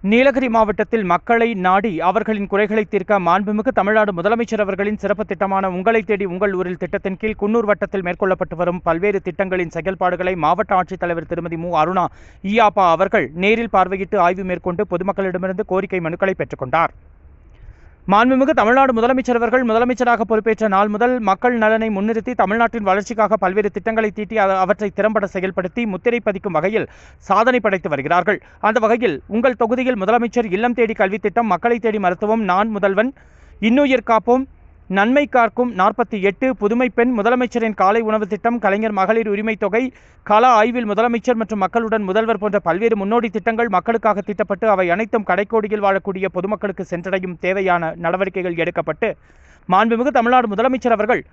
நீலகிரி மாவட்டத்தில் மக்களை நாடி அவர்களின் குறைகளை தீர்க்க மாண்புமிகு தமிழ்நாடு முதலமைச்சர் அவர்களின் சிறப்பு திட்டமான உங்களை தேடி உங்கள் ஊரில் திட்டத்தின் கீழ் குன்னூர் வட்டத்தில் மேற்கொள்ளப்பட்டு வரும் பல்வேறு திட்டங்களின் செயல்பாடுகளை மாவட்ட ஆட்சித்தலைவர் திருமதி மு. அருணா ஈயாப்பா அவர்கள் நேரில் பார்வையிட்டு ஆய்வு மேற்கொண்டு பொதுமக்களிடமிருந்து கோரிக்கை மனுக்களை பெற்றுக்கொண்டார். மாண்புமிகு தமிழ்நாடு முதலமைச்சர் அவர்கள் முதலமைச்சராக பொறுப்பேற்ற நாள் முதல் மக்கள் நலனை முன்னிறுத்தி தமிழ்நாட்டின் வளர்ச்சிக்காக பல்வேறு திட்டங்களை தீட்டி அவற்றை திறம்பட செயல்படுத்தி முத்திரை பதிக்கும் வகையில் சாதனை படைத்து வருகிறார்கள். அந்த வகையில் உங்கள் தொகுதியில் முதலமைச்சர் இல்லம் தேடி கல்வி திட்டம், மக்களை தேடி மருத்துவம், நான் முதல்வன், இன்னுயிர் காப்போம், நன்மை காக்கும் 48, புதுமை பெண், முதலமைச்சரின் காலை உணவு திட்டம், கலைஞர் மகளிர் உரிமை தொகை, கள ஆய்வில் முதலமைச்சர் மற்றும் மக்களுடன் முதல்வர் போன்ற பல்வேறு முன்னோடி திட்டங்கள் மக்களுக்காக தீட்டப்பட்டு அவை அனைத்தும் கடைக்கோடியில் வாழக்கூடிய பொதுமக்களுக்கு சென்றடையும் தேவையான நடவடிக்கைகள் எடுக்கப்பட்டு மாண்புமிகு தமிழ்நாடு முதலமைச்சர் அவர்கள்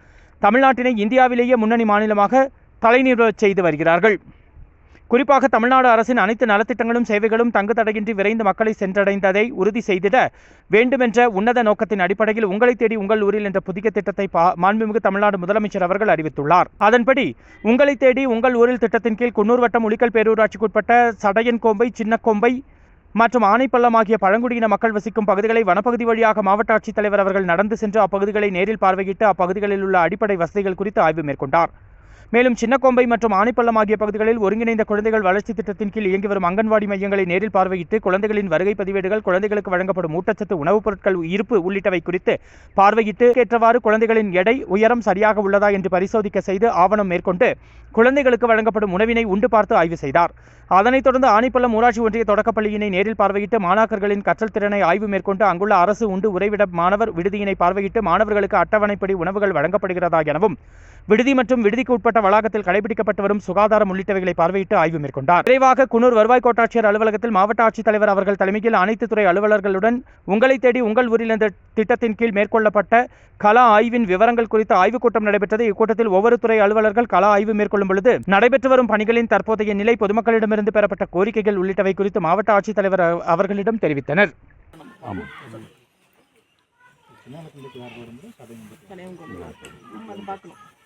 தமிழ்நாட்டினை இந்தியாவிலேயே முன்னணி மாநிலமாக தலைநிறுவச் செய்து வருகிறார்கள். குறிப்பாக தமிழ்நாடு அரசின் அனைத்து நலத்திட்டங்களும் சேவைகளும் தங்கு தடையின்றி விரைந்து மக்களை சென்றடைந்ததை உறுதி செய்திட வேண்டுமென்ற உன்னத நோக்கத்தின் அடிப்படையில் உங்களை தேடி உங்கள் ஊரில் என்ற புதிய திட்டத்தை மாண்புமிகு தமிழ்நாடு முதலமைச்சர் அவர்கள் அறிவித்துள்ளார். அதன்படி உங்களை தேடி உங்கள் ஊரில் திட்டத்தின் கீழ் குன்னூர் வட்டம் உளிக்கல் பேரூராட்சிக்குட்பட்ட சடையன்கோம்பை, சின்னக்கோம்பை மற்றும் ஆனைப்பள்ளம் ஆகிய பழங்குடியின மக்கள் வசிக்கும் பகுதிகளை வனப்பகுதி வழியாக மாவட்ட ஆட்சித்தலைவர் அவர்கள் நடந்து சென்று அப்பகுதிகளை நேரில் பார்வையிட்டு அப்பகுதிகளில் உள்ள அடிப்படை வசதிகள் குறித்து ஆய்வு மேற்கொண்டார். மேலும் சின்னக்கோம்பை மற்றும் ஆனைப்பள்ளம் ஆகிய பகுதிகளில் ஒருங்கிணைந்த குழந்தைகள் வளர்ச்சி திட்டத்தின் கீழ் இயங்கி வரும் அங்கன்வாடி மையங்களை நேரில் பார்வையிட்டு குழந்தைகளின் வருகை பதிவேடுகள், குழந்தைகளுக்கு வழங்கப்படும் ஊட்டச்சத்து உணவுப் பொருட்கள் இருப்பு உள்ளிட்டவை குறித்து பார்வையிட்டு ஏற்றவாறு குழந்தைகளின் எடை, உயரம் சரியாக உள்ளதா என்று பரிசோதிக்க செய்து ஆவணம் மேற்கொண்டு குழந்தைகளுக்கு வழங்கப்படும் உணவினை உண்டு பார்த்து ஆய்வு செய்தார். அதனைத் தொடர்ந்து ஆனைப்பள்ளம் ஊராட்சி ஒன்றிய தொடக்கப்பள்ளியினை நேரில் பார்வையிட்டு மாணாக்கர்களின் கற்றல் திறனை ஆய்வு மேற்கொண்டு அங்குள்ள அரசு உண்டு உறைவிட மாணவர் விடுதியினை பார்வையிட்டு மாணவர்களுக்கு அட்டவணைப்படி உணவுகள் வழங்கப்படுகிறதா எனவும் விடுதி மற்றும் விடுதிக்கு உட்பட்ட வளாகத்தில் கடைபிடிக்கப்பட்டு வரும் சுகாதாரம் உள்ளிட்டவைகளை பார்வையிட்டு ஆய்வு மேற்கொண்டார். விரைவாக குன்னூர் வருவாய் கோட்டாட்சியர் அலுவலகத்தில் மாவட்ட ஆட்சித்தலைவர் அவர்கள் தலைமையில் அனைத்து துறை அலுவலர்களுடன் உங்களை தேடி உங்கள் ஊரில் என்ற திட்டத்தின் கீழ் மேற்கொள்ளப்பட்ட கள ஆய்வின் விவரங்கள் குறித்து ஆய்வுக் கூட்டம் நடைபெற்றது. இக்கூட்டத்தில் ஒவ்வொரு துறை அலுவலர்கள் கள ஆய்வு மேற்கொள்ளும் பொழுது நடைபெற்று வரும் பணிகளின் தற்போதைய நிலை, பொதுமக்களிடமிருந்து பெறப்பட்ட கோரிக்கைகள் உள்ளிட்டவை குறித்து மாவட்ட ஆட்சித்தலைவர் அவர்களிடம் தெரிவித்தனர்.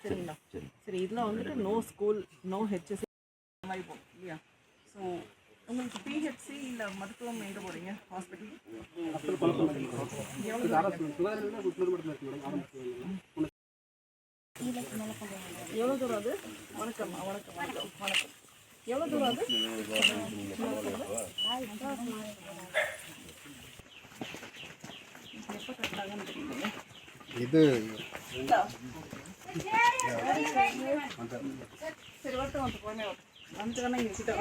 சரிங்களா? சரி, இதில் வந்துட்டு நோ ஸ்கூல், நோ ஹெச்எஸ்சி மாதிரி போகும் இல்லையா? ஸோ உங்களுக்கு பிஹெச்சி இல்லை மருத்துவம் எங்கே போகிறீங்க? ஹாஸ்பிட்டல் எவ்வளோ தூரம் அது? வணக்கம் வணக்கம் வணக்கம் வணக்கம். எவ்வளோ தூரம் அது? எப்போ கரெக்டாகன்னு தெரியல. இது சரி, வரட்டும் வந்து போனே வந்துட்டு இங்கே கிட்ட